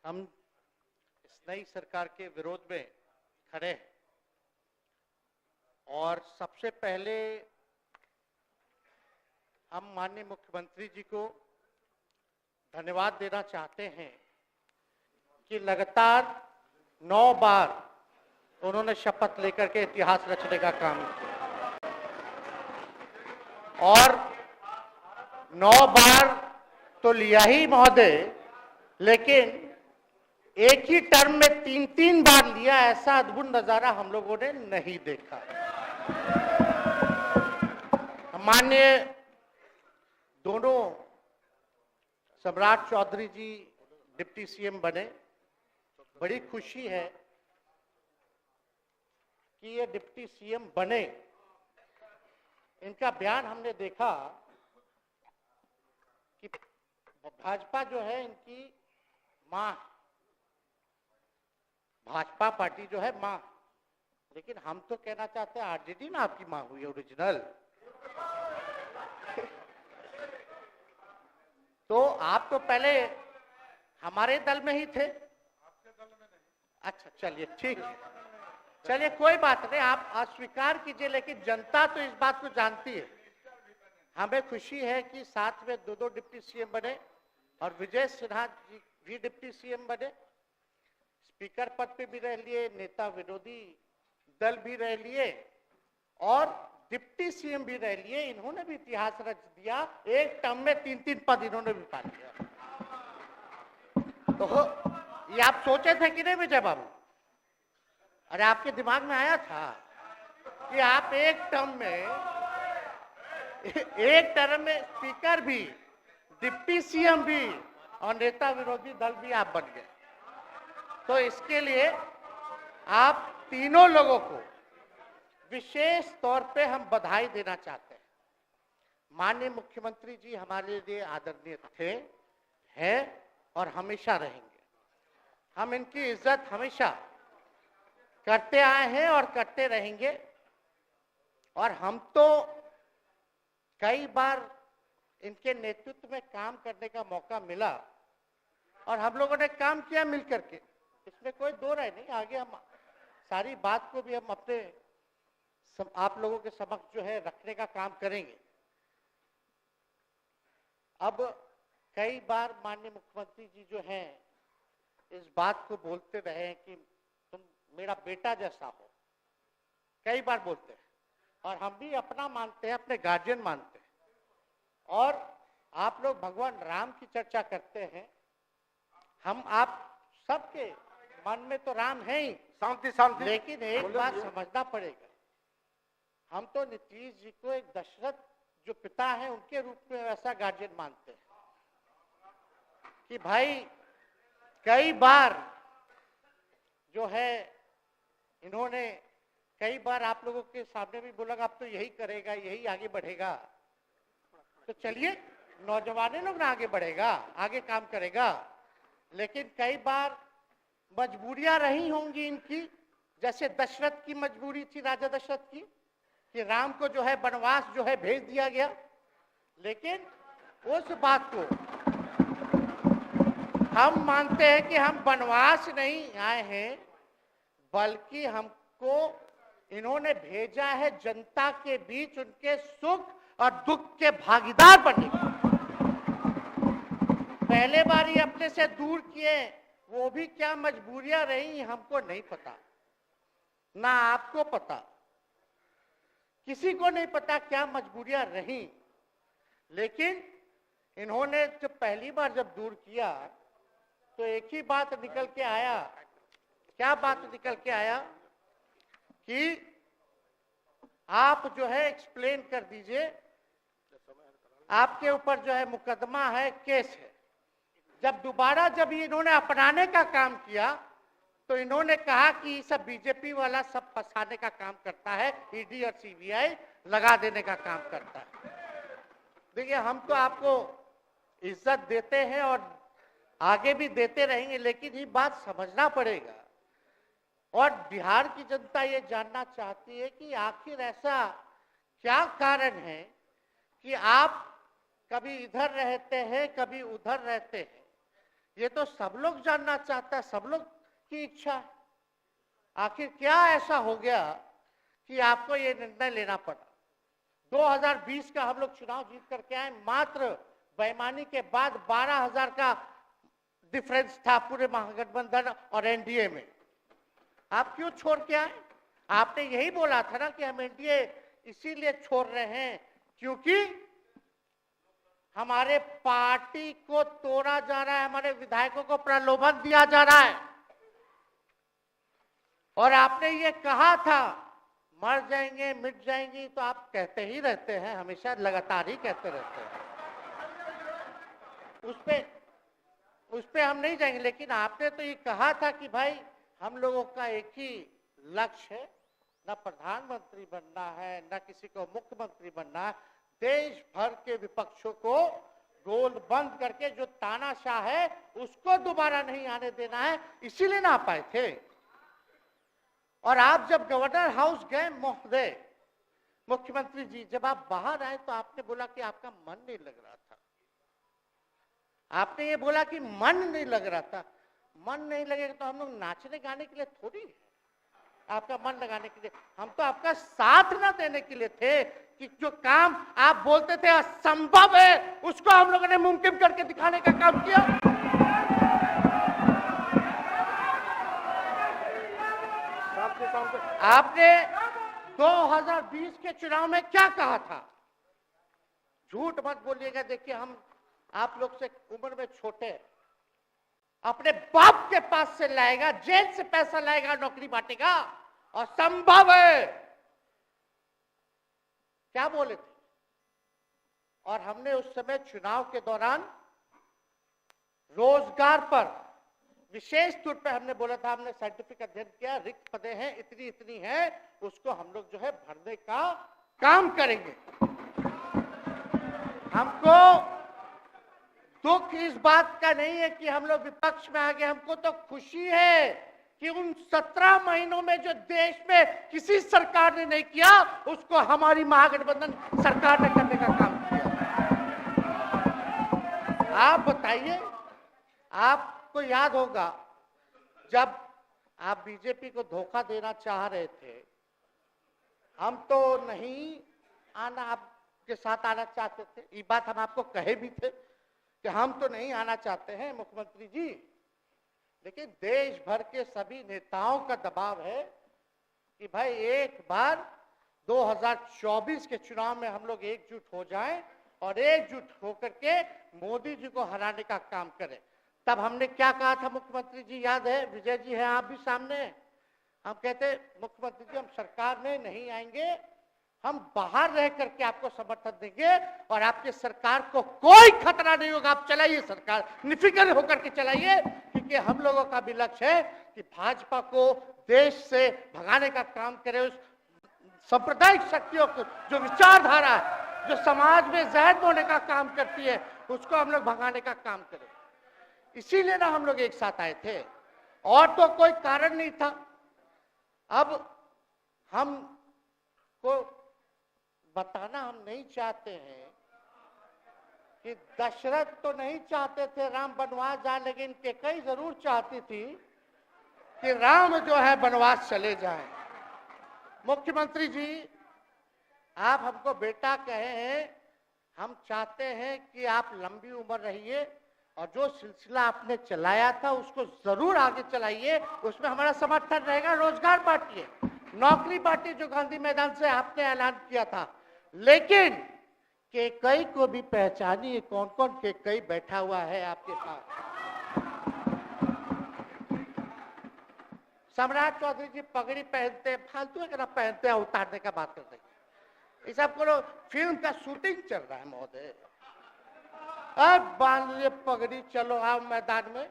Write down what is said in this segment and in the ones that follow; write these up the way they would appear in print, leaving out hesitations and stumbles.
हम इस नई सरकार के विरोध में खड़े हैं और सबसे पहले हम माननीय मुख्यमंत्री जी को धन्यवाद देना चाहते हैं कि लगातार 9 बार उन्होंने शपथ लेकर के इतिहास रचने का काम किया और 9 बार तो लिया ही महोदय, लेकिन एक ही टर्म में 3-3 बार लिया, ऐसा अद्भुत नजारा हम लोगों ने नहीं देखा। माननीय दोनों सम्राट चौधरी जी डिप्टी सीएम बने, बड़ी खुशी है कि ये डिप्टी सीएम बने। इनका बयान हमने देखा कि भाजपा जो है इनकी मां, भाजपा पार्टी जो है मां, लेकिन हम तो कहना चाहते हैं आरजेडी ना आपकी मां हुई ओरिजिनल। तो आप तो पहले हमारे दल में ही थे। आपके दल में नहीं। अच्छा चलिए ठीक है, चलिए कोई बात नहीं, आप अस्वीकार कीजिए, लेकिन जनता तो इस बात को जानती है। हमें खुशी है कि साथ में 2 डिप्टी सीएम बने और विजय सिन्हा जी भी डिप्टी सीएम बने, स्पीकर पद पे भी रह लिए, नेता विरोधी दल भी रह लिए और डिप्टी सीएम भी रह लिए। इन्होंने भी इतिहास रच दिया, एक टर्म में 3-3 पद इन्होंने भी पा लिया। तो ये आप सोचे थे कि नहीं विजय बाबू? अरे आपके दिमाग में आया था कि आप एक टर्म में स्पीकर भी, डिप्टी सीएम भी और नेता विरोधी दल भी आप बन गए। तो इसके लिए आप तीनों लोगों को विशेष तौर पे हम बधाई देना चाहते हैं। माननीय मुख्यमंत्री जी हमारे लिए आदरणीय थे, हैं और हमेशा रहेंगे। हम इनकी इज्जत हमेशा करते आए हैं और करते रहेंगे। और हम तो कई बार इनके नेतृत्व में काम करने का मौका मिला और हम लोगों ने काम किया मिलकर के, इसमें कोई दो राय नहीं। आगे हम सारी बात को भी हम अपने आप लोगों के समक्ष जो है रखने का काम करेंगे। अब कई बार माननीय मुख्यमंत्री जी जो हैं इस बात को बोलते रहे हैं कि तुम मेरा बेटा जैसा हो, कई बार बोलते हैं और हम भी अपना मानते हैं, अपने गार्जियन मानते हैं। और आप लोग भगवान राम की चर्चा करते हैं, हम आप सबके मन में तो राम है ही, शांति, लेकिन एक बात समझना पड़ेगा, हम तो नीतीश जी को एक दशरथ जो पिता है उनके रूप में वैसा गार्जियन मानते हैं कि भाई कई बार जो है इन्होंने कई बार आप लोगों के सामने भी बोला अब तो यही करेगा, यही आगे बढ़ेगा। तो चलिए नौजवान लोग ना आगे बढ़ेगा, आगे काम करेगा, लेकिन कई बार मजबूरियां रही होंगी इनकी, जैसे दशरथ की मजबूरी थी, राजा दशरथ की, कि राम को जो है वनवास जो है भेज दिया गया। लेकिन उस बात को हम मानते हैं कि हम वनवास नहीं आए हैं, बल्कि हमको इन्होंने भेजा है जनता के बीच उनके सुख और दुख के भागीदार बनने के। पहले बार ये अपने से दूर किए, वो भी क्या मजबूरियां रही हमको नहीं पता, ना आपको पता, किसी को नहीं पता क्या मजबूरियां रही। लेकिन इन्होंने जब पहली बार जब दूर किया तो एक ही बात निकल के आया। क्या बात निकल के आया कि आप जो है एक्सप्लेन कर दीजिए, आपके ऊपर जो है मुकदमा है, केस है। जब दोबारा जब इन्होंने अपनाने का काम किया तो इन्होंने कहा कि सब बीजेपी वाला सब फंसाने का काम करता है, ईडी और सीबीआई लगा देने का काम करता है। देखिए हम तो आपको इज्जत देते हैं और आगे भी देते रहेंगे, लेकिन ये बात समझना पड़ेगा। और बिहार की जनता ये जानना चाहती है कि आखिर ऐसा क्या कारण है कि आप कभी इधर रहते हैं, कभी उधर रहते हैं। ये तो सब लोग जानना चाहता है, सब लोग की इच्छा है। आखिर क्या ऐसा हो गया कि आपको ये निर्णय लेना पड़ा? 2020 का हम लोग चुनाव जीत करके आए, मात्र बेईमानी के बाद 12,000 का डिफरेंस था पूरे महागठबंधन और एनडीए में। आप क्यों छोड़ के आए? आपने यही बोला था ना कि हम एनडीए इसीलिए छोड़ रहे हैं क्योंकि हमारे पार्टी को तोड़ा जा रहा है, हमारे विधायकों को प्रलोभन दिया जा रहा है। और आपने ये कहा था मर जाएंगे मिट जाएंगी, तो आप कहते ही रहते हैं, हमेशा लगातार ही कहते रहते हैं। उस पे हम नहीं जाएंगे, लेकिन आपने तो ये कहा था कि भाई हम लोगों का एक ही लक्ष्य है, न प्रधानमंत्री बनना है न किसी को मुख्यमंत्री बनना है, देश भर के विपक्षों को गोल बंद करके जो तानाशाह है उसको दोबारा नहीं आने देना है, इसीलिए ना आ पाए थे। और आप जब गवर्नर हाउस गए महोदय, मुख्यमंत्री जी, जब आप बाहर आए तो आपने बोला कि आपका मन नहीं लग रहा था। आपने ये बोला कि मन नहीं लग रहा था। मन नहीं लगेगा तो हम लोग नाचने गाने के लिए थोड़ी है, आपका मन लगाने के लिए। हम तो आपका साथ ना देने के लिए थे कि जो काम आप बोलते थे असंभव है उसको हम लोगों ने मुमकिन करके दिखाने का काम किया। आपने 2020 के चुनाव में क्या कहा था? झूठ मत बोलिएगा। देखिए, हम आप लोग से उम्र में छोटे, अपने बाप के पास से लाएगा, जेल से पैसा लाएगा, नौकरी बांटेगा, और संभव है, क्या बोले थे? और हमने उस समय चुनाव के दौरान रोजगार पर विशेष तौर पे हमने बोला था, हमने साइंटिफिक अध्ययन किया, रिक्त पदे हैं इतनी इतनी है, उसको हम लोग जो है भरने का काम करेंगे। हमको दुख इस बात का नहीं है कि हम लोग विपक्ष में आ गए, हमको तो खुशी है कि उन 17 महीनों में जो देश में किसी सरकार ने नहीं किया उसको हमारी महागठबंधन सरकार ने करने का काम किया। आप बताइए, आपको याद होगा जब आप बीजेपी को धोखा देना चाह रहे थे, हम तो नहीं आना, आपके साथ आना चाहते थे, ये बात हम आपको कहे भी थे कि हम तो नहीं आना चाहते हैं मुख्यमंत्री जी, लेकिन देश भर के सभी नेताओं का दबाव है कि भाई एक बार 2024 के चुनाव में हम लोग एकजुट हो जाएं और एकजुट होकर के मोदी जी को हराने का काम करें। तब हमने क्या कहा था मुख्यमंत्री जी, याद है? विजय जी हैं, आप भी सामने। हम कहते मुख्यमंत्री जी हम सरकार में नहीं आएंगे, हम बाहर रह करके आपको समर्थन देंगे और आपके सरकार को कोई खतरा नहीं होगा, आप चलाइए सरकार, निफिक्र होकर के चलाइए, क्योंकि हम लोगों का भी लक्ष्य है कि भाजपा को देश से भगाने का काम करे। उस सांप्रदायिक शक्तियों को, जो विचारधारा है, जो समाज में जहर बोने का काम करती है, उसको हम लोग भगाने का काम करें। इसीलिए ना हम लोग एक साथ आए थे, और तो कोई कारण नहीं था। अब हम को बताना हम नहीं चाहते हैं कि दशरथ तो नहीं चाहते थे राम वनवास जाए, लेकिन कैकेयी जरूर चाहती थी कि राम जो है वनवास चले जाएं। मुख्यमंत्री जी, आप हमको बेटा कहे हैं, हम चाहते हैं कि आप लंबी उम्र रहिए और जो सिलसिला आपने चलाया था उसको जरूर आगे चलाइए, उसमें हमारा समर्थन रहेगा। रोजगार बांटिए, नौकरी बांटिए, जो गांधी मैदान से आपने ऐलान किया था, लेकिन कैकेयी को भी पहचानिए, कौन कौन कैकेयी बैठा हुआ है आपके पास। सम्राट चौधरी जी पगड़ी पहनते, फालतू है, पहनते हैं, उतारने का बात करते हैं। ये सब करो, फिल्म का शूटिंग चल रहा है महोदय, अब बांध लिए पगड़ी, चलो आओ मैदान में,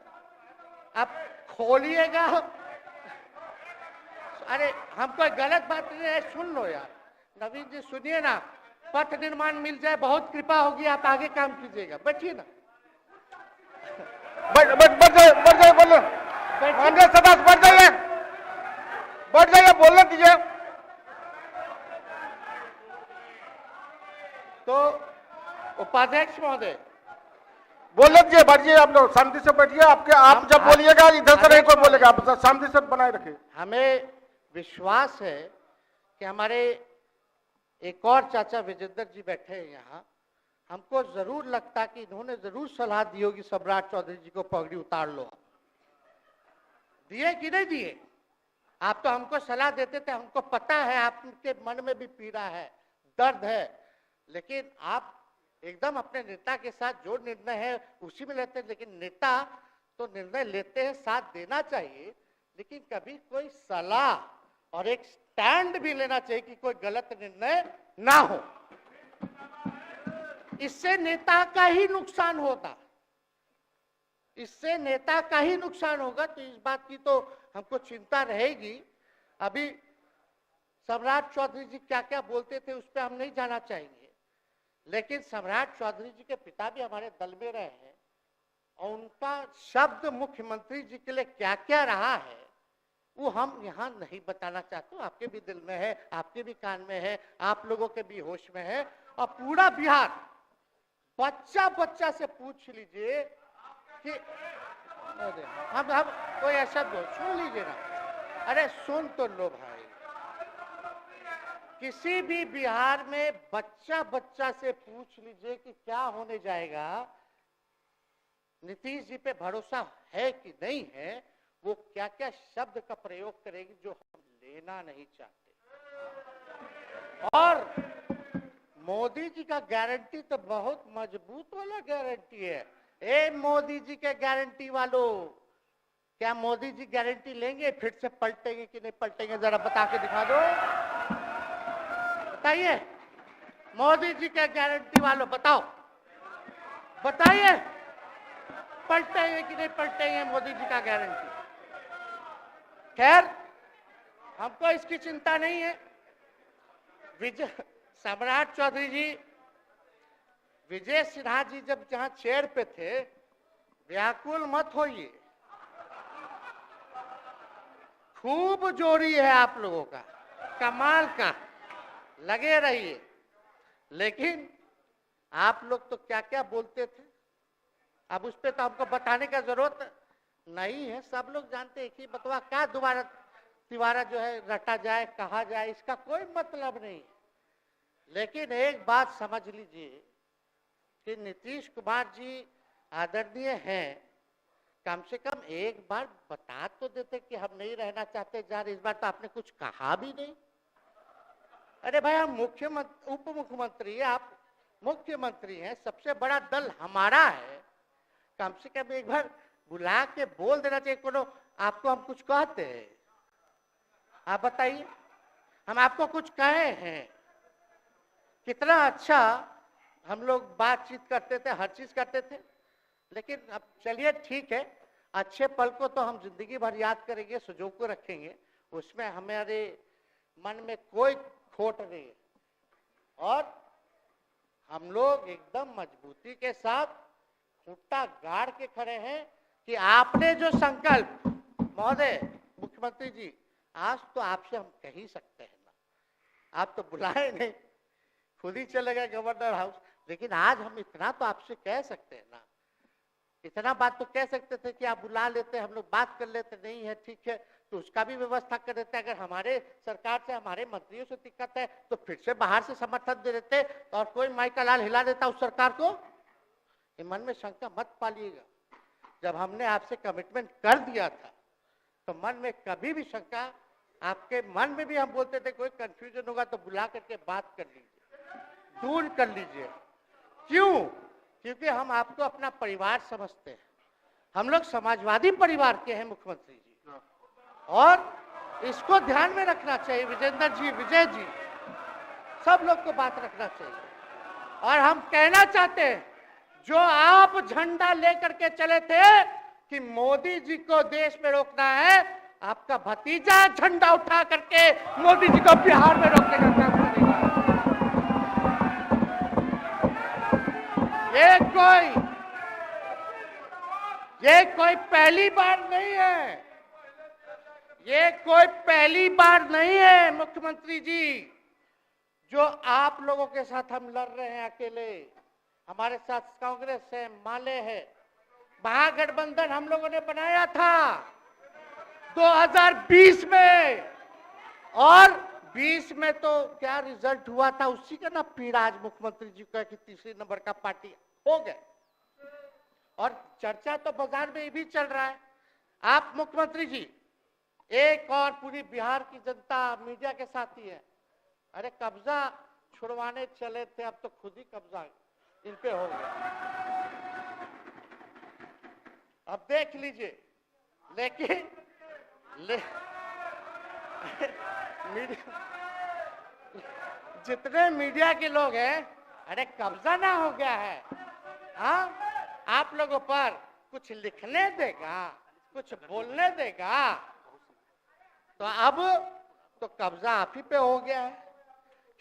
अब खोलिएगा। अरे हम कोई गलत बात नहीं है, सुन लो यार, नवीन जी सुनिए ना, पथ निर्माण मिल जाए, बहुत कृपा होगी, आप आगे काम कीजिएगा, बैठिए ना। बढ़ जाइए, बोलो, बढ़ जाइए, बोलने दीजिए। तो उपाध्यक्ष महोदय, बोलने दीजिए, बैठिए आप लोग शांति से बैठिए। आप जब बोलिएगा इधर से नहीं कोई बोलेगा, आप शांति से बनाए रखिए। हमें विश्वास है कि हमारे एक और चाचा विजेंद्र जी बैठे हैं यहाँ, हमको जरूर लगता कि इन्होंने जरूर सलाह दी होगी सम्राट चौधरी जी को पगड़ी उतार लो। दिए कि नहीं दिए? आप तो हमको सलाह देते थे, हमको पता है आपके मन में भी पीड़ा है, दर्द है, लेकिन आप एकदम अपने नेता के साथ जो निर्णय है उसी में लेते हैं। लेकिन नेता तो निर्णय लेते हैं, साथ देना चाहिए, लेकिन कभी कोई सलाह और एक स्टैंड भी लेना चाहिए कि कोई गलत निर्णय ना हो। इससे नेता का ही नुकसान होगा, इससे नेता का ही नुकसान होगा। तो इस बात की तो हमको चिंता रहेगी। अभी सम्राट चौधरी जी क्या क्या बोलते थे उस पर हम नहीं जाना चाहेंगे, लेकिन सम्राट चौधरी जी के पिता भी हमारे दल में रहे हैं और उनका शब्द मुख्यमंत्री जी के लिए क्या क्या रहा है वो हम यहाँ नहीं बताना चाहते। आपके भी दिल में है, आपके भी कान में है, आप लोगों के भी होश में है, और पूरा बिहार बच्चा बच्चा से पूछ लीजिए कि हम कोई ऐसा सुन लीजिए ना, अरे सुन तो लो भाई। किसी भी बिहार में बच्चा बच्चा से पूछ लीजिए कि क्या होने जाएगा, नीतीश जी पे भरोसा है कि नहीं है, वो क्या क्या शब्द का प्रयोग करेगी जो हम लेना नहीं चाहते। और मोदी जी का गारंटी तो बहुत मजबूत वाला गारंटी है। ए मोदी जी के गारंटी वालों, क्या मोदी जी गारंटी लेंगे फिर से पलटेंगे कि नहीं पलटेंगे? जरा बता के दिखा दो, बताइए। मोदी जी के गारंटी वालों बताओ, बताइए पलटेंगे कि नहीं पलटेंगे मोदी जी का गारंटी? खैर, हमको इसकी चिंता नहीं है। विजय सम्राट चौधरी जी, विजय सिन्हा जी जब जहां चेयर पे थे, व्याकुल मत होइए, खूब जोड़ी है आप लोगों का, कमाल का, लगे रहिए। लेकिन आप लोग तो क्या क्या बोलते थे, अब उस पर तो हमको बताने का जरूरत नहीं है, सब लोग जानते हैं कि बतवा क्या दोबारा तिवारा जो है रटा जाए, कहा जाए, इसका कोई मतलब नहीं। लेकिन एक बात समझ लीजिए कि नीतीश कुमार जी आदरणीय हैं, कम से कम एक बार बता तो देते कि हम नहीं रहना चाहते जा रहे। इस बार तो आपने कुछ कहा भी नहीं। अरे भाई, हम मुख्यमंत्री उप मुख्यमंत्री है, आप मुख्यमंत्री हैं, सबसे बड़ा दल हमारा है, कम से कम एक बार बुला के बोल देना चाहिए। कोनो आपको हम कुछ कहते हैं? आप बताइए, हम आपको कुछ कहे हैं? कितना अच्छा हम लोग बातचीत करते थे, हर चीज करते थे। लेकिन अब चलिए ठीक है, अच्छे पल को तो हम जिंदगी भर याद करेंगे, सुजो को रखेंगे, उसमें हमारे मन में कोई खोट नहीं है। और हम लोग एकदम मजबूती के साथ खूंटा गाड़ के खड़े हैं कि आपने जो संकल्प, महोदय मुख्यमंत्री जी, आज तो आपसे हम कह ही सकते हैं ना, आप तो बुलाए नहीं, खुद ही चले गए गवर्नर हाउस, लेकिन आज हम इतना तो आपसे कह सकते हैं ना, इतना बात तो कह सकते थे कि आप बुला लेते, हम लोग बात कर लेते। नहीं है ठीक है, तो उसका भी व्यवस्था कर देते। अगर हमारे सरकार से, हमारे मंत्रियों से दिक्कत है तो फिर से बाहर से समर्थन दे देते और कोई माई का लाल हिला देता उस सरकार को। ये मन में शंका मत पालिएगा, जब हमने आपसे कमिटमेंट कर दिया था तो मन में कभी भी शंका, आपके मन में भी हम बोलते थे कोई कंफ्यूजन होगा तो बुला करके बात कर लीजिए, दूर कर लीजिए। क्यों? क्योंकि हम आपको अपना परिवार समझते हैं, हम लोग समाजवादी परिवार के हैं मुख्यमंत्री जी, और इसको ध्यान में रखना चाहिए। विजेंद्र जी, विजय जी, सब लोग को बात रखना चाहिए। और हम कहना चाहते हैं, जो आप झंडा लेकर के चले थे कि मोदी जी को देश में रोकना है, आपका भतीजा झंडा उठा करके मोदी जी को बिहार में रोकने का काम करेगा। ये कोई पहली बार नहीं है, ये कोई पहली बार नहीं है मुख्यमंत्री जी, जो आप लोगों के साथ हम लड़ रहे हैं अकेले। हमारे साथ कांग्रेस है, माले है। महागठबंधन हम लोगों ने बनाया था 2020 में, और 20 में तो क्या रिजल्ट हुआ था उसी का ना पीड़ा आज मुख्यमंत्री जी का कि तीसरे नंबर का पार्टी हो गए। और चर्चा तो बाजार में ये भी चल रहा है, आप मुख्यमंत्री जी एक और पूरी बिहार की जनता मीडिया के साथ ही है। अरे कब्जा छुड़वाने चले थे, अब तो खुद ही कब्जा इन पे हो गया। अब देख लीजिए, लेकिन जितने मीडिया के लोग हैं, अरे कब्जा ना हो गया है, हाँ आप लोगों पर कुछ लिखने देगा, कुछ बोलने देगा, तो अब तो कब्जा आप ही पे हो गया है।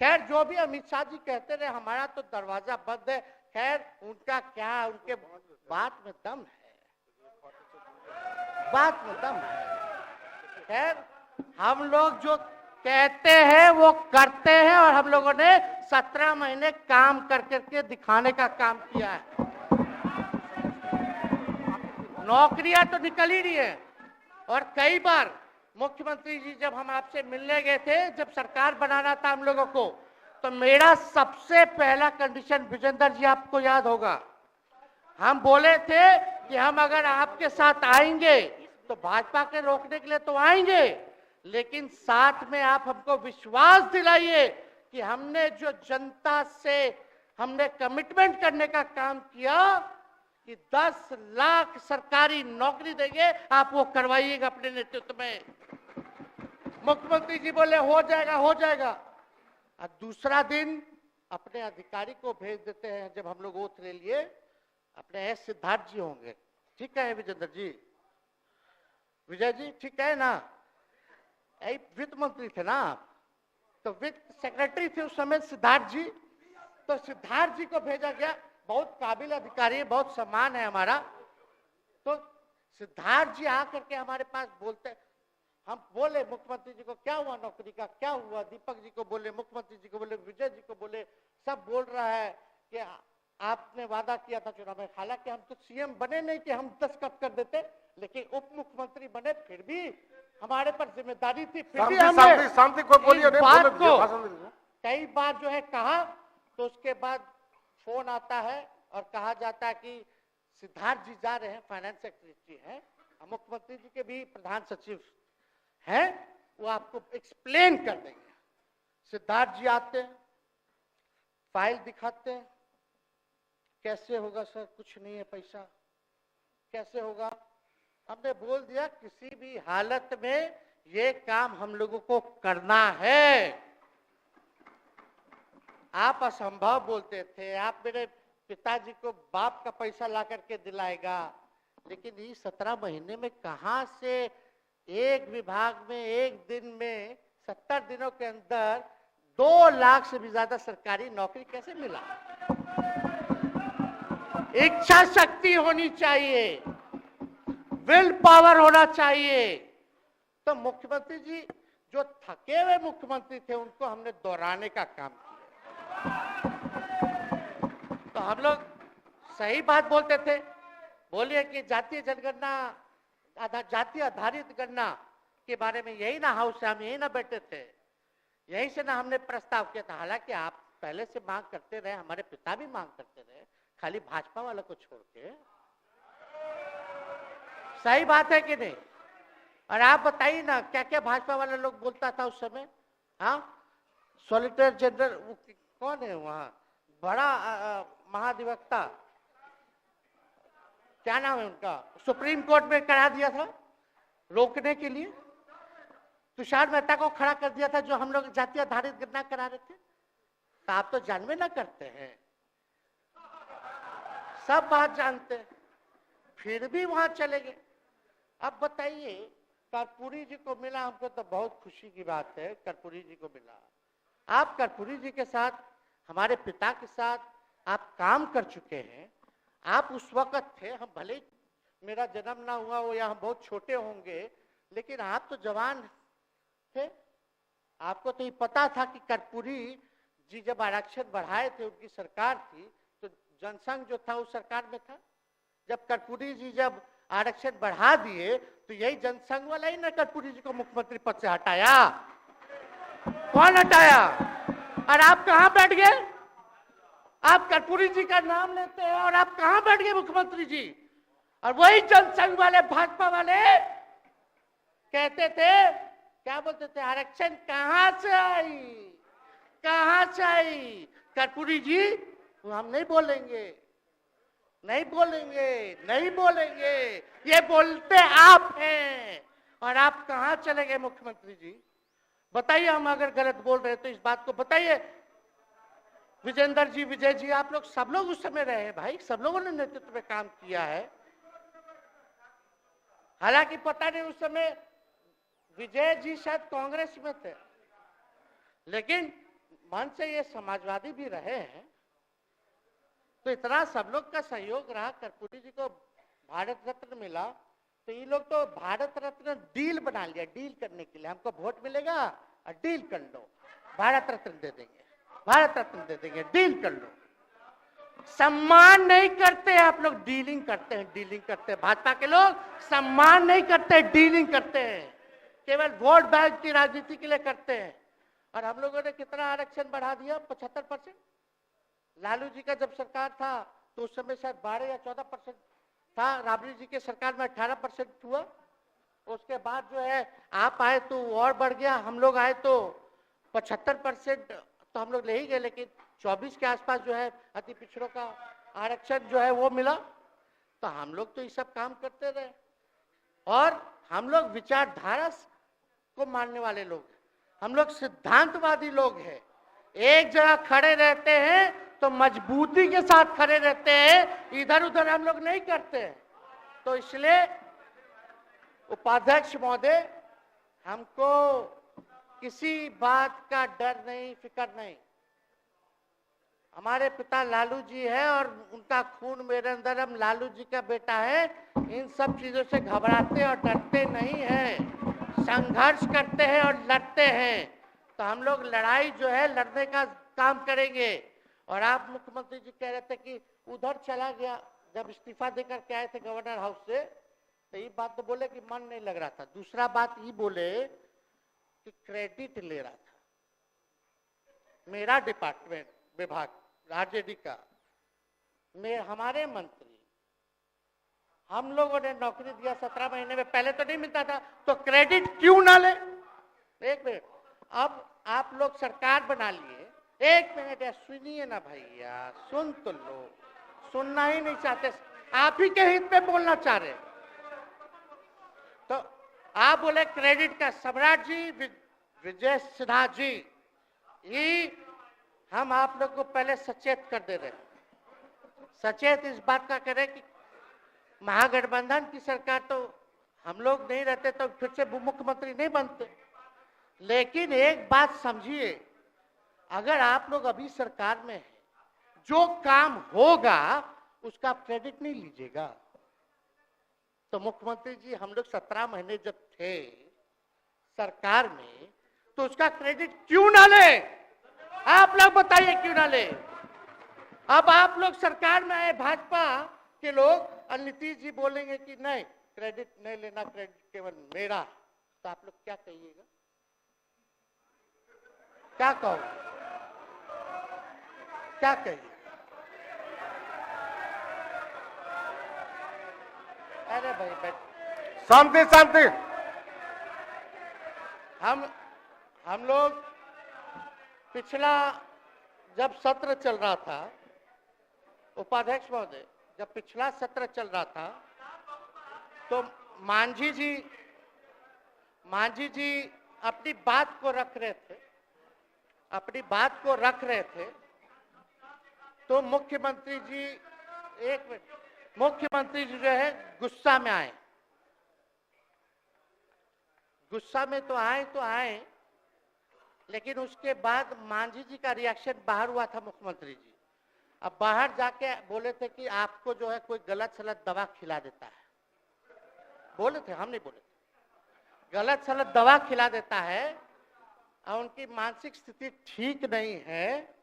खैर जो भी अमित शाह जी कहते रहे हमारा तो दरवाजा बंद है, खैर उनका क्या, उनके बात में दम है, बात में दम है। खैर हम लोग जो कहते हैं वो करते हैं, और हम लोगों ने 17 महीने काम कर करके दिखाने का काम किया है। नौकरियां तो निकल ही रही है, और कई बार मुख्यमंत्री जी जब हम आपसे मिलने गए थे, जब सरकार बनाना था हम लोगों को, तो मेरा सबसे पहला कंडीशन विजेंद्र जी आपको याद होगा, हम बोले थे कि हम अगर आपके साथ आएंगे तो भाजपा के रोकने के लिए तो आएंगे, लेकिन साथ में आप हमको विश्वास दिलाइए कि हमने जो जनता से हमने कमिटमेंट करने का काम किया कि 10 लाख सरकारी नौकरी देंगे, आप वो करवाइएगा अपने नेतृत्व में। मुख्यमंत्री जी बोले हो जाएगा हो जाएगा, और दूसरा दिन अपने अधिकारी को भेज देते हैं। जब हम लोग ओथ ले लिए, अपने एस सिद्धार्थ जी होंगे, ठीक है विजेंद्र जी, विजय जी ठीक है ना, वित्त मंत्री थे ना, तो वित्त सेक्रेटरी थे उस समय सिद्धार्थ जी, तो सिद्धार्थ जी को भेजा गया, बहुत काबिल अधिकारी है, बहुत सम्मान है हमारा। तो सिद्धार्थ जी आकर के हमारे पास बोलते, हम बोले मुख्यमंत्री जी को क्या हुआ नौकरी का, क्या हुआ, दीपक जी को बोले, मुख्यमंत्री जी को बोले, विजय जी को बोले, सब बोल रहा है कि आपने वादा किया था चुनाव में। हालांकि हम तो सीएम बने नहीं कि हम दस्तखत कर देते, लेकिन उप मुख्यमंत्री बने, फिर भी हमारे पर जिम्मेदारी थी, फिर भी हमने शांति को बोलिए, बात को कई बार जो है कहा। तो उसके बाद फोन आता है और कहा जाता है कि सिद्धार्थ जी जा रहे हैं, फाइनेंस सेक्रेटरी हैं, मुख्यमंत्री जी के भी प्रधान सचिव हैं, वो आपको एक्सप्लेन कर देंगे। सिद्धार्थ जी आते हैं, फाइल दिखाते हैं, कैसे होगा सर, कुछ नहीं है पैसा, कैसे होगा। हमने बोल दिया किसी भी हालत में ये काम हम लोगों को करना है। आप असंभव बोलते थे, आप मेरे पिताजी को बाप का पैसा ला करके दिलाएगा, लेकिन ये 17 महीने में कहां से एक विभाग में एक दिन में 70 दिनों के अंदर 2 लाख से भी ज्यादा सरकारी नौकरी कैसे मिला। इच्छा शक्ति होनी चाहिए, विल पावर होना चाहिए। तो मुख्यमंत्री जी जो थके हुए मुख्यमंत्री थे उनको हमने दोहराने का काम किया। तो हम लोग सही बात बोलते थे, बोलिए कि जातीय जनगणना, जातीय आधारित गणना के बारे में यही ना हाउस से हम यही ना बैठे थे, यही से ना हमने प्रस्ताव किया था। हालांकि आप पहले से मांग करते रहे, हमारे पिता भी मांग करते रहे, खाली भाजपा वाला को छोड़ के। सही बात है कि नहीं? और आप बताइए ना क्या क्या भाजपा वाले लोग बोलता था उस समय। हाँ, सॉलिसिटर जनरल कौन है वहां, बड़ा महाधिवक्ता, क्या नाम है उनका, सुप्रीम कोर्ट में करा दिया था रोकने के लिए, तुषार मेहता को खड़ा कर दिया था जो हम लोग जातीय आधारित गणना करा रहे थे। तो आप तो जानवे ना करते हैं, सब बात जानते हैं, फिर भी वहां चले गए। अब बताइए, कर्पूरी जी को मिला, हमको तो बहुत खुशी की बात है, कर्पूरी जी को मिला। आप कर्पूरी जी के साथ, हमारे पिता के साथ आप काम कर चुके हैं। आप उस वक्त थे, हम भले मेरा जन्म ना हुआ हो या हम बहुत छोटे होंगे, लेकिन आप तो जवान थे। आपको तो ये पता था कि कर्पूरी जी जब आरक्षण बढ़ाए थे, उनकी सरकार थी, तो जनसंघ जो था उस सरकार में था। जब कर्पूरी जी जब आरक्षण बढ़ा दिए तो यही जनसंघ वाला ही ना कर्पूरी जी को मुख्यमंत्री पद से हटाया। कौन हटाया? और आप कहां बैठ गए? आप कर्पूरी जी का नाम लेते हैं और आप कहां बैठ गए मुख्यमंत्री जी? और वही जनसंघ वाले भाजपा वाले कहते थे, क्या बोलते थे, आरक्षण कहां से आई, कहां से आई? कर्पूरी जी हम नहीं बोलेंगे, नहीं बोलेंगे, नहीं बोलेंगे, ये बोलते आप हैं। और आप कहां चले गए मुख्यमंत्री जी? बताइए, हम अगर गलत बोल रहे तो इस बात को बताइए। विजेंद्र जी, विजय जी, आप लोग सब लोग उस समय रहे भाई, सब लोगों ने नेतृत्व में काम किया है। हालांकि पता नहीं उस समय विजय जी शायद कांग्रेस में थे, लेकिन मन से ये समाजवादी भी रहे हैं। तो इतना सब लोग का सहयोग रहा, कर्पूरी जी को भारत रत्न मिला, तो ये लोग तो भारत रत्न डील बना लिया, डील करने के लिए। हमको वोट मिलेगा और डील कर लो, भारत रत्न दे देंगे, भारत रत्न दे देंगे, डील कर लो। सम्मान नहीं करते आप लोग, डीलिंग करते हैं, डीलिंग करते हैं। भाजपा के लोग सम्मान नहीं करते, डीलिंग करते हैं, केवल वोट बैंक की राजनीति के लिए करते हैं। और हम लोगों ने कितना आरक्षण बढ़ा दिया? 75%। लालू जी का जब सरकार था तो उस समय शायद 12 या 14% था, राबड़ी जी के सरकार में 18% हुआ। उसके बाद जो है आप आए तो और बढ़ गया, हम लोग आए तो 75% तो हम लोग ले ही गए, लेकिन 24 के आसपास जो है अति पिछड़ों का आरक्षण जो है वो मिला। तो हम लोग तो ये सब काम करते रहे, और हम लोग विचारधारा को मानने वाले लोग हैं, हम लोग सिद्धांतवादी लोग हैं। एक जगह खड़े रहते हैं तो मजबूती के साथ खड़े रहते हैं, इधर उधर हम लोग नहीं करते हैं। तो इसलिए उपाध्यक्ष महोदय, हमको किसी बात का डर नहीं, फिक्र नहीं। हमारे पिता लालू जी है और उनका खून मेरे अंदर, हम लालू जी का बेटा है। इन सब चीजों से घबराते और डरते नहीं हैं, संघर्ष करते हैं और लड़ते हैं। तो हम लोग लड़ाई जो है लड़ने का काम करेंगे। और आप मुख्यमंत्री जी कह रहे थे कि उधर चला गया, जब इस्तीफा देकर के आए थे गवर्नर हाउस से, तो ये बात तो बोले कि मन नहीं लग रहा था। दूसरा बात ये बोले कि क्रेडिट ले रहा था, मेरा डिपार्टमेंट विभाग आरजेडी का, हमारे मंत्री, हम लोगों ने नौकरी दिया 17 महीने में, पहले तो नहीं मिलता था, तो क्रेडिट क्यों ना ले? एक मिनट, अब आप लोग सरकार बना लिए, एक मिनट यार सुनिए ना भैया, सुन तो लो, सुनना ही नहीं चाहते, आप ही के हित में बोलना चाह रहे। तो आप बोले क्रेडिट का, सम्राट जी, विजय सिन्हा जी, ये हम आप लोग को पहले सचेत कर दे रहे, सचेत इस बात का करें कि महागठबंधन की सरकार तो हम लोग नहीं रहते तो फिर से मुख्यमंत्री नहीं बनते। लेकिन एक बात समझिए, अगर आप लोग अभी सरकार में हैं, जो काम होगा उसका क्रेडिट नहीं लीजिएगा। तो मुख्यमंत्री जी, हम लोग 17 महीने जब थे सरकार में, तो उसका क्रेडिट क्यों ना ले? आप लोग बताइए क्यों ना ले? अब आप लोग सरकार में आए भाजपा के लोग, और नीतीश जी बोलेंगे कि नहीं क्रेडिट नहीं लेना, क्रेडिट केवल मेरा, तो आप लोग क्या कहिएगा? क्या कहो, क्या कहिए? अरे भाई शांति शांति। हम लोग पिछला जब सत्र चल रहा था, उपाध्यक्ष महोदय, जब पिछला सत्र चल रहा था तो मांझी जी अपनी बात को रख रहे थे, अपनी बात को रख रहे थे, तो मुख्यमंत्री जी, एक मिनट, मुख्यमंत्री जी जो है गुस्सा में आए, गुस्सा में तो आए, लेकिन उसके बाद मांझी जी का रिएक्शन बाहर हुआ था मुख्यमंत्री जी। अब बाहर जाके बोले थे कि आपको जो है कोई गलत सलत दवा खिला देता है, बोले थे, हम नहीं बोले थे, गलत सलत दवा खिला देता है और उनकी मानसिक स्थिति ठीक नहीं है,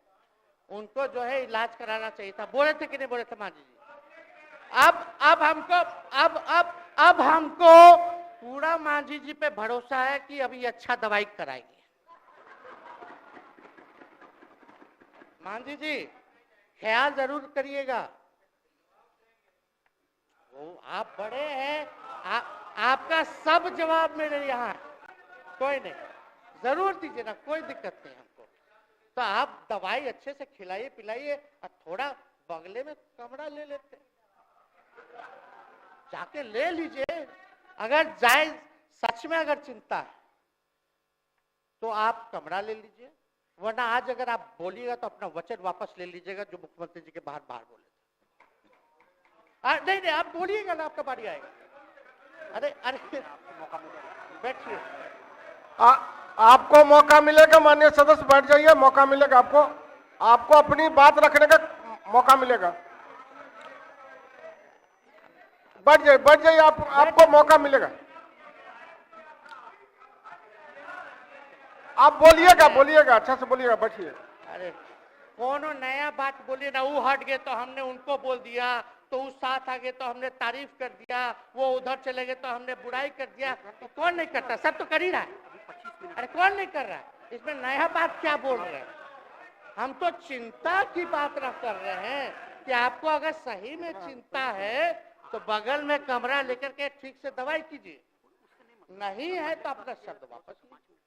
उनको जो है इलाज कराना चाहिए था। बोले थे कि नहीं बोले थे मांझी जी? अब हमको पूरा मांझी जी पे भरोसा है कि अभी अच्छा दवाई कराएंगे। मांझी जी ख्याल जरूर करिएगा। वो आप बड़े हैं, आपका सब जवाब मेरे यहाँ है, कोई नहीं, जरूर दीजिए ना, कोई दिक्कत नहीं हमको। तो आप दवाई अच्छे से खिलाइए पिलाइए और थोड़ा बगले में कमरा ले लेते, जाके ले लीजिए। अगर जाए सच में अगर चिंता है तो आप कमरा ले लीजिए, वरना आज अगर आप बोलिएगा तो अपना वचन वापस ले लीजिएगा जो मुख्यमंत्री जी के बाहर बोले थे। नहीं आप बोलिएगा ना, आपका बारी आएगा। अरे मौका मिलेगा, बैठिए। आपको मौका मिलेगा, माननीय सदस्य बैठ जाइए, मौका मिलेगा आपको अपनी बात रखने का मौका मिलेगा। बैठ जाइए आपको मौका मिलेगा। आप बोलिएगा अच्छा से बोलिएगा, बैठिए। अरे कोनो नया बात बोलिए ना, वो हट गए तो हमने उनको बोल दिया, तो उस साथ आ गए तो हमने तारीफ कर दिया, वो उधर चले गए तो हमने बुराई कर दिया। तो कौन नहीं करता, सब तो कर ही रहा है। अरे कौन नहीं कर रहा है, इसमें नया बात क्या बोल रहे हैं? हम तो चिंता की बात न कर रहे हैं कि आपको अगर सही में चिंता है तो बगल में कमरा लेकर के ठीक से दवाई कीजिए, नहीं है तो अपना शब्द वापस लीजिए।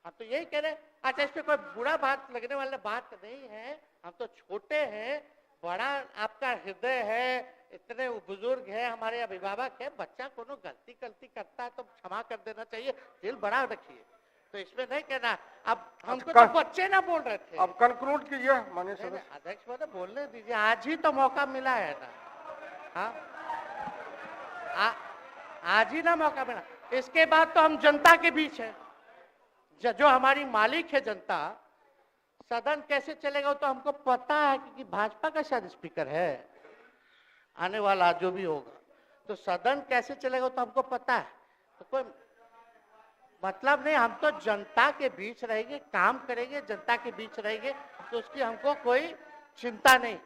हम तो यही कह रहे हैं। अच्छा, इस पे कोई बुरा बात लगने वाला बात नहीं है, हम तो छोटे हैं, बड़ा आपका हृदय है, इतने बुजुर्ग है, हमारे अभिभावक है, बच्चा कोनो गलती करता है तो क्षमा कर देना चाहिए, दिल बड़ा रखिए, तो इसमें नहीं कहना। अब हमको तो बच्चे ना बोल रहे थे। अब कंक्लूड कीजिए माननीय सदस्य। अध्यक्ष महोदय बोलने दीजिए, आज ही तो मौका मिला है ना। हाँ, आज ही ना मौका मिला, इसके बाद तो हम जनता के बीच है, जो हमारी मालिक है जनता। सदन कैसे चलेगा तो हमको पता है, क्योंकि भाजपा का शायद स्पीकर है आने वाला जो भी होगा, तो सदन कैसे चलेगा तो हमको पता है। तो कोई मतलब नहीं, हम तो जनता के बीच रहेंगे, काम करेंगे, जनता के बीच रहेंगे, तो उसकी हमको कोई चिंता नहीं।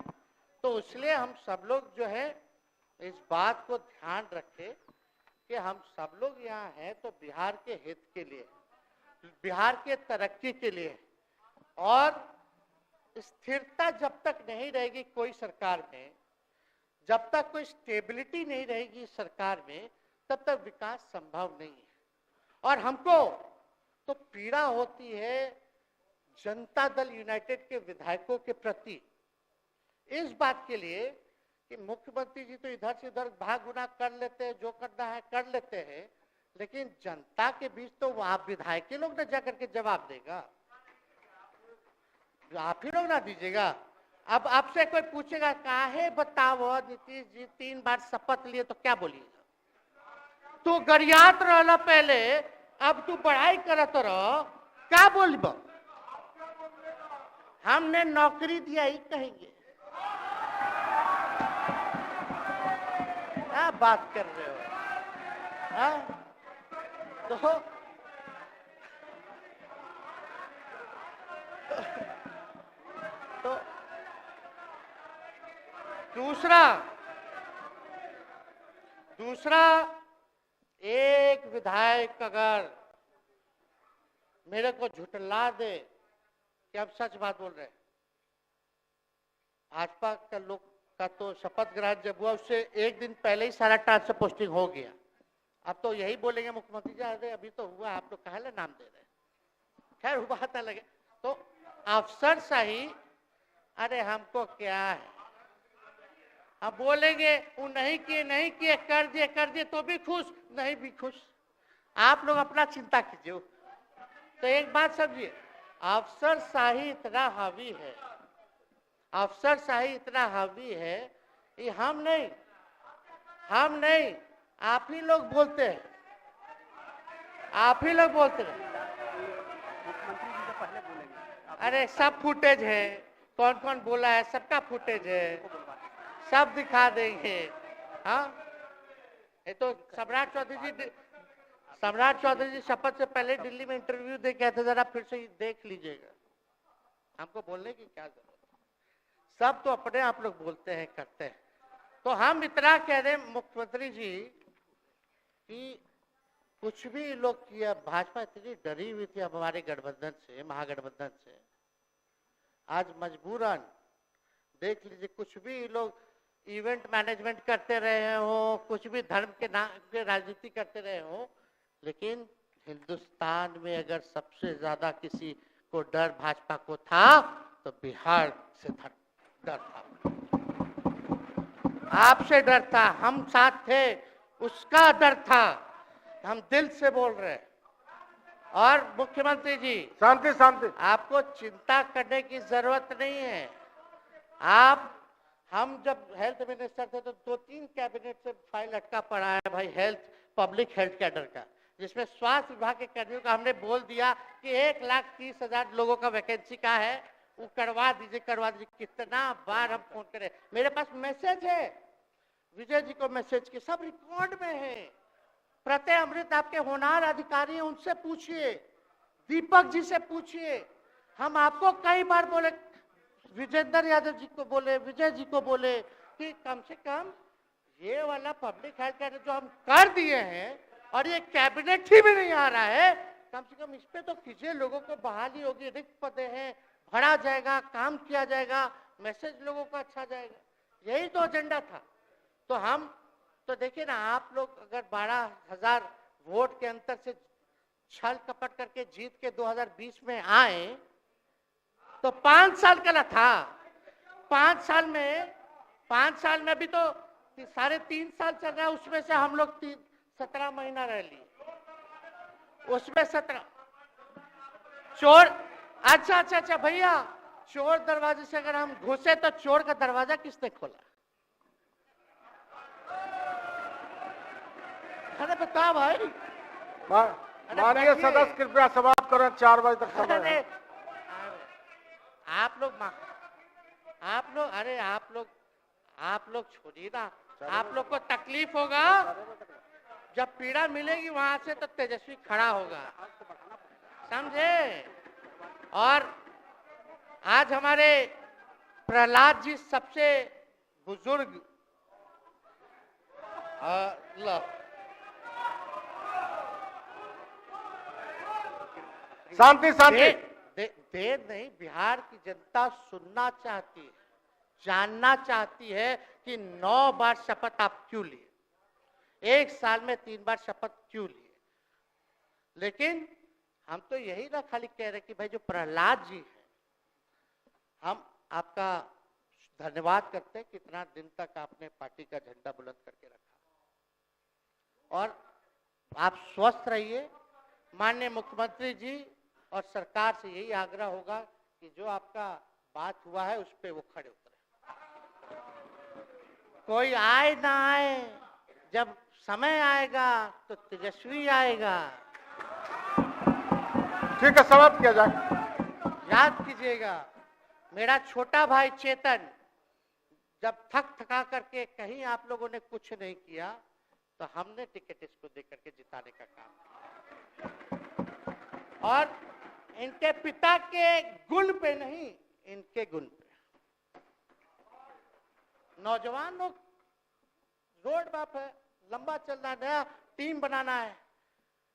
तो इसलिए हम सब लोग जो है इस बात को ध्यान रखें कि हम सब लोग यहाँ हैं तो बिहार के हित के लिए, बिहार के तरक्की के लिए, और स्थिरता जब तक नहीं रहेगी कोई सरकार में, जब तक कोई स्टेबिलिटी नहीं रहेगी सरकार में, तब तक विकास संभव नहीं है। और हमको तो पीड़ा होती है जनता दल यूनाइटेड के विधायकों के प्रति, इस बात के लिए कि मुख्यमंत्री जी तो इधर से उधर भाग गुना कर लेते हैं, जो करना है कर लेते हैं, लेकिन जनता के बीच तो आप विधायक लोग ना जाकर के जवाब देगा, आप ही लोग ना दीजिएगा। अब आपसे कोई पूछेगा काहे बताओ नीतीश जी 3 बार शपथ लिए, तो क्या बोलिएगा? तू गरियात रहला पहले, अब तू पढ़ाई करत रह, क्या बोलब? हमने नौकरी दिया ही कहेंगे। क्या बात कर रहे हो? हाँ? तो दूसरा एक विधायक अगर मेरे को झुठला दे कि अब सच बात बोल रहे हैं, भाजपा का लोग का तो शपथ ग्रहण जब हुआ उससे एक दिन पहले ही सारा ट्रांसफर पोस्टिंग हो गया। अब तो यही बोलेंगे मुख्यमंत्री जी अरे अभी तो हुआ, आप लोग काहे नाम दे रहे हैं। खैर बात अलग है। तो अफसर सही, अरे हमको क्या है, अब बोलेंगे वो नहीं किए कर दिए तो भी खुश, नहीं भी खुश, आप लोग अपना चिंता कीजिए। तो एक बात समझिए, अफसर शाही इतना हावी है, अफसर शाही इतना हावी है, ये हम नहीं आप ही लोग बोलते हैं, आप ही लोग बोलते हैं। मुख्यमंत्री जी से पहले बोलेंगे। अरे सब फुटेज है, कौन कौन बोला है सबका फुटेज है, सब दिखा देंगे। हाँ, ये तो सम्राट चौधरी जी शपथ से पहले दिल्ली में इंटरव्यू दे के आए थे, जरा फिर से देख लीजिएगा, हमको बोलने की क्या जरूरत। सब तो अपने आप लोग बोलते हैं, करते हैं। तो हम इतना कह रहे हैं मुख्यमंत्री जी कि कुछ भी लोग किया, भाजपा इतनी डरी हुई थी हमारे गठबंधन से, महागठबंधन से। आज मजबूरन देख लीजिए, कुछ भी लोग इवेंट मैनेजमेंट करते रहे हो, कुछ भी धर्म के नाम पे राजनीति करते रहे हो, लेकिन हिंदुस्तान में अगर सबसे ज्यादा किसी को डर भाजपा को था तो बिहार से डर था, आपसे डर था, हम साथ थे, उसका डर था। हम दिल से बोल रहे हैं। और मुख्यमंत्री जी, शांति शांति, आपको चिंता करने की जरूरत नहीं है। आप, हम जब हेल्थ मिनिस्टर थे तो 2-3 कैबिनेट से फाइल अटका पड़ा है भाई, हेल्थ, पब्लिक हेल्थ कैडर का, जिसमें स्वास्थ्य विभाग के कर्मियों का हमने बोल दिया कि 1,30,000 लोगों का वैकेंसी का है, वो करवा दीजिए, करवा दीजिए। कितना बार हम फोन करें, मेरे पास मैसेज है, विजय जी को मैसेज के, सब रिकॉर्ड में है। प्रत्यय अमृत आपके होनहार अधिकारी हैं, उनसे पूछिए, दीपक जी से पूछिए। हम आपको कई बार बोले, विजेंद्र यादव जी को बोले, विजय जी को बोले कि कम से कम ये वाला पब्लिक हेल्थ केयर जो हम कर दिए हैं और ये कैबिनेट ही भी नहीं आ रहा है, कम से कम इस पे तो कीजिए, लोगों को बहाली होगी, रिक्त पदे हैं, भरा जाएगा, काम किया जाएगा, मैसेज लोगों का अच्छा जाएगा। यही तो एजेंडा था। तो हम तो देखिए ना, आप लोग अगर 12,000 वोट के अंतर से छल कपट करके जीत के 2020 में आए तो 5 साल का ना था। 5 साल में भी तो 3.5 साल चल रहा है, उसमें से हम लोग 17 महीना रह लिए, उसमें 17 चोर। अच्छा भैया, चोर दरवाजे से अगर हम घुसे तो चोर का दरवाजा किसने खोला? अरे बता भाई। माननीय सदस्य कृपया समाप्त करें, 4 बजे तक समय है। आप लोग छोड़िए ना, आप लोग को तकलीफ होगा, जब पीड़ा मिलेगी वहां से तो तेजस्वी खड़ा होगा, समझे। और आज हमारे प्रहलाद जी सबसे बुजुर्ग, शांति शांति, देर नहीं, बिहार की जनता सुनना चाहती है, जानना चाहती है कि 9 बार शपथ आप क्यों लिए, 1 साल में 3 बार शपथ क्यों लिए। लेकिन हम तो यही ना खाली कह रहे कि भाई जो प्रहलाद जी है, हम आपका धन्यवाद करते हैं, कितना दिन तक आपने पार्टी का झंडा बुलंद करके रखा। और आप स्वस्थ रहिए। माननीय मुख्यमंत्री जी और सरकार से यही आग्रह होगा कि जो आपका बात हुआ है उस पे वो खड़े उतरे। कोई आए ना आए, जब समय आएगा तो तेजस्वी आएगा। ठीक है, समाप्त किया जाए। याद कीजिएगा, मेरा छोटा भाई चेतन जब थका करके कहीं आप लोगों ने कुछ नहीं किया तो हमने टिकट इसको देकर के जिताने का काम किया। और इनके पिता के गुण पे नहीं, इनके गुण पे। नौजवान लोग, रोड मैप है, लंबा चलना, नया टीम बनाना है,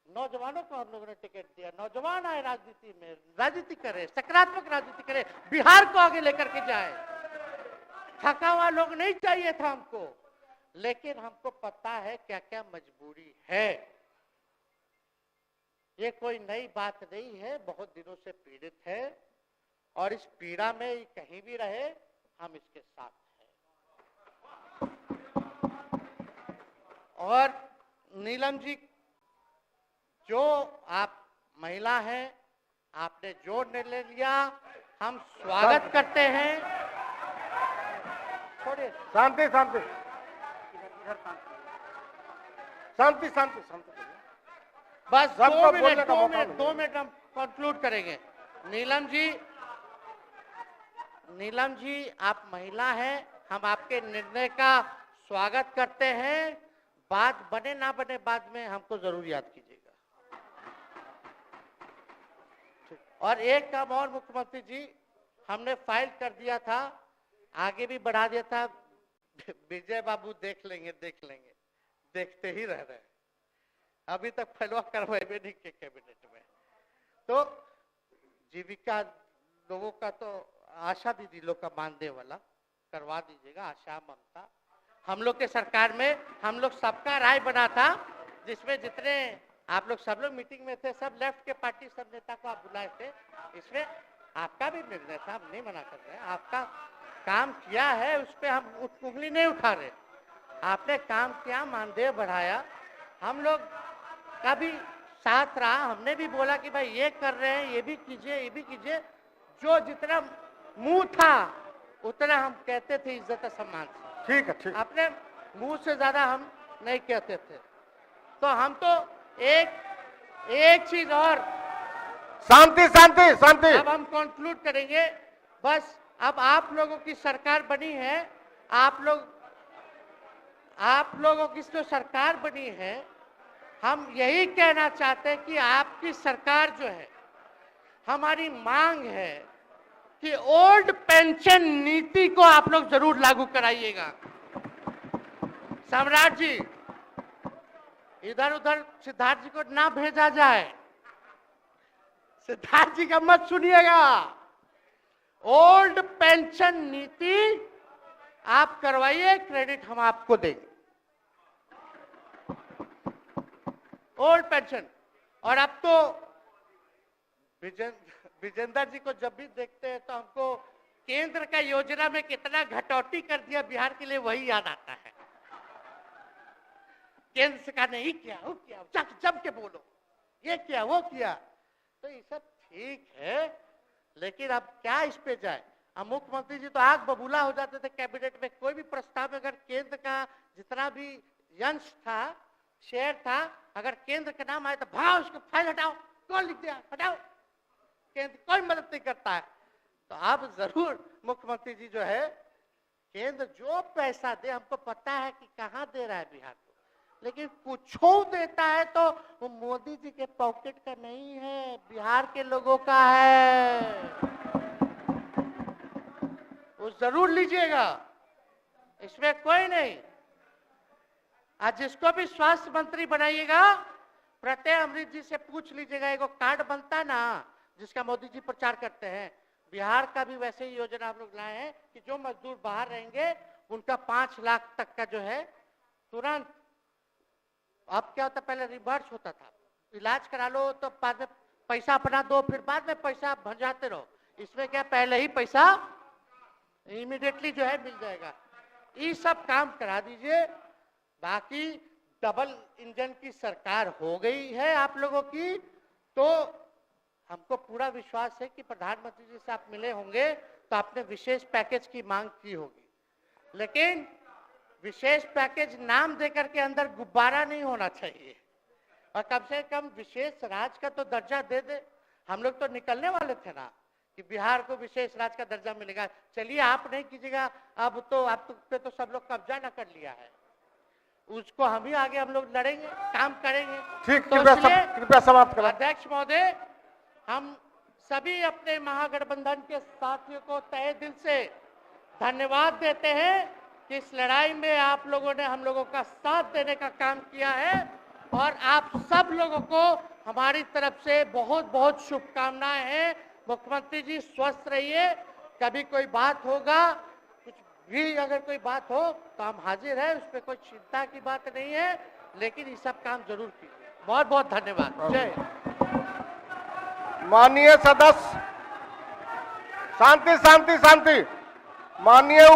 नौजवानों को हम लोगों ने टिकट दिया। नौजवान आए राजनीति में, राजनीति करे, सकारात्मक राजनीति करे, बिहार को आगे लेकर के जाए। थका हुआ लोग नहीं चाहिए था हमको, लेकिन हमको पता है क्या क्या मजबूरी है। ये कोई नई बात नहीं है, बहुत दिनों से पीड़ित है और इस पीड़ा में कहीं भी रहे, हम इसके साथ हैं। और नीलम जी, जो आप महिला हैं, आपने जो निर्णय लिया, हम स्वागत करते हैं। छोड़िए, शांति शांति शांति शांति शांति, बस सबको 2 बोलने का मौका मिनट हम कंक्लूड करेंगे। नीलम जी आप महिला हैं, हम आपके निर्णय का स्वागत करते हैं। बात बने ना बने, बाद में हमको जरूर याद कीजिएगा। और एक काम और मुख्यमंत्री जी, हमने फाइल कर दिया था आगे भी बढ़ा दिया था। विजय बाबू देख लेंगे, देखते ही रह रहे हैं। अभी तक फैलवा करवाए भी नहीं के कैबिनेट में। तो जीविका लोगों का तो आशा दीदी लोग का मानदेय वाला करवा दीजिएगा, आशा ममता। हम लोग के सरकार में हम लोग सबका राय बना था, जिसमें जितने आप लोग सब लोग मीटिंग में थे, सब लेफ्ट के पार्टी सब नेता को आप बुलाए थे। इसमें आपका भी निर्णय था, हम नहीं मना कर रहे हैं। आपका काम किया है, उस पर हम उंगली नहीं उठा रहे। आपने काम किया, मानदेय बढ़ाया, हम लोग का भी साथ रहा। हमने भी बोला कि भाई ये कर रहे हैं, ये भी कीजिए, ये भी कीजिए। जो जितना मुंह था उतना हम कहते थे इज्जत और सम्मान से। ठीक है, ठीक। अपने मुंह से ज्यादा हम नहीं कहते थे। तो हम तो एक चीज और, शांति शांति शांति। अब हम कंक्लूड करेंगे। बस अब आप लोगों की सरकार बनी है, आप लोगों की जो सरकार बनी है, हम यही कहना चाहते हैं कि आपकी सरकार जो है, हमारी मांग है कि ओल्ड पेंशन नीति को आप लोग जरूर लागू कराइएगा। सम्राट जी, इधर उधर सिद्धार्थ जी को ना भेजा जाए। सिद्धार्थ जी का मत सुनिएगा। ओल्ड पेंशन नीति आप करवाइए, क्रेडिट हम आपको देंगे। Old pension. और अब तो विजेंद्र जी को जब भी देखते हैं तो हमको केंद्र का योजना में कितना घटौती कर दिया बिहार के लिए, वही याद आता है। केंद्र सरकार ने ये किया, वो किया, जम के बोलो, ये किया, वो किया। तो ये सब ठीक है, लेकिन अब क्या इस पे जाए। अब मुख्यमंत्री जी तो आग बबूला हो जाते थे कैबिनेट में। कोई भी प्रस्ताव में अगर केंद्र का जितना भी अंश था, शेयर था, अगर केंद्र का नाम आए तो भाव उसको फाइल हटाओ, कौन लिख दिया, हटाओ। केंद्र कोई मदद नहीं करता है। तो अब जरूर मुख्यमंत्री जी जो है, केंद्र जो पैसा दे, हमको पता है कि कहाँ दे रहा है बिहार को, लेकिन कुछ देता है तो वो मोदी जी के पॉकेट का नहीं है, बिहार के लोगों का है। वो जरूर लीजिएगा, इसमें कोई नहीं। आज जिसको भी स्वास्थ्य मंत्री बनाइएगा, प्रत्यय अमृत जी से पूछ लीजिएगा। एगो कार्ड बनता है ना, जिसका मोदी जी प्रचार करते हैं, बिहार का भी वैसे ही योजना हम लोग लाए हैं कि जो मजदूर बाहर रहेंगे उनका 5 लाख तक का जो है तुरंत। अब क्या होता, पहले रिवर्स होता था, इलाज करा लो तो बाद में पैसा अपना दो, फिर बाद में पैसा भंजाते रहो। इसमें क्या, पहले ही पैसा इमीडिएटली जो है मिल जाएगा। ये सब काम करा दीजिए। बाकी डबल इंजन की सरकार हो गई है आप लोगों की, तो हमको पूरा विश्वास है कि प्रधानमंत्री जी से आप मिले होंगे तो आपने विशेष पैकेज की मांग की होगी, लेकिन विशेष पैकेज नाम देकर के अंदर गुब्बारा नहीं होना चाहिए। और कम से कम विशेष राज्य का तो दर्जा दे दे। हम लोग तो निकलने वाले थे ना कि बिहार को विशेष राज्य का दर्जा मिलेगा। चलिए आप नहीं कीजिएगा, अब तो आप पे तो सब लोग कब्जा न कर लिया है, उसको हम ही आगे हम लोग लड़ेंगे, काम करेंगे। ठीक, तो कृपया समाप्त करें। अध्यक्ष महोदय, हम सभी अपने महागठबंधन के साथियों को तहे दिल से धन्यवाद देते हैं कि इस लड़ाई में आप लोगों ने हम लोगों का साथ देने का काम किया है। और आप सब लोगों को हमारी तरफ से बहुत बहुत शुभकामनाएं हैं। मुख्यमंत्री जी स्वस्थ रहिए। कभी कोई बात होगा, कुछ भी अगर कोई बात हो तो हम हाजिर हैं, उसमें कोई चिंता की बात नहीं है, लेकिन ये सब काम जरूर कीजिए। बहुत बहुत धन्यवाद। जय। माननीय सदस्य, शांति शांति शांति। माननीय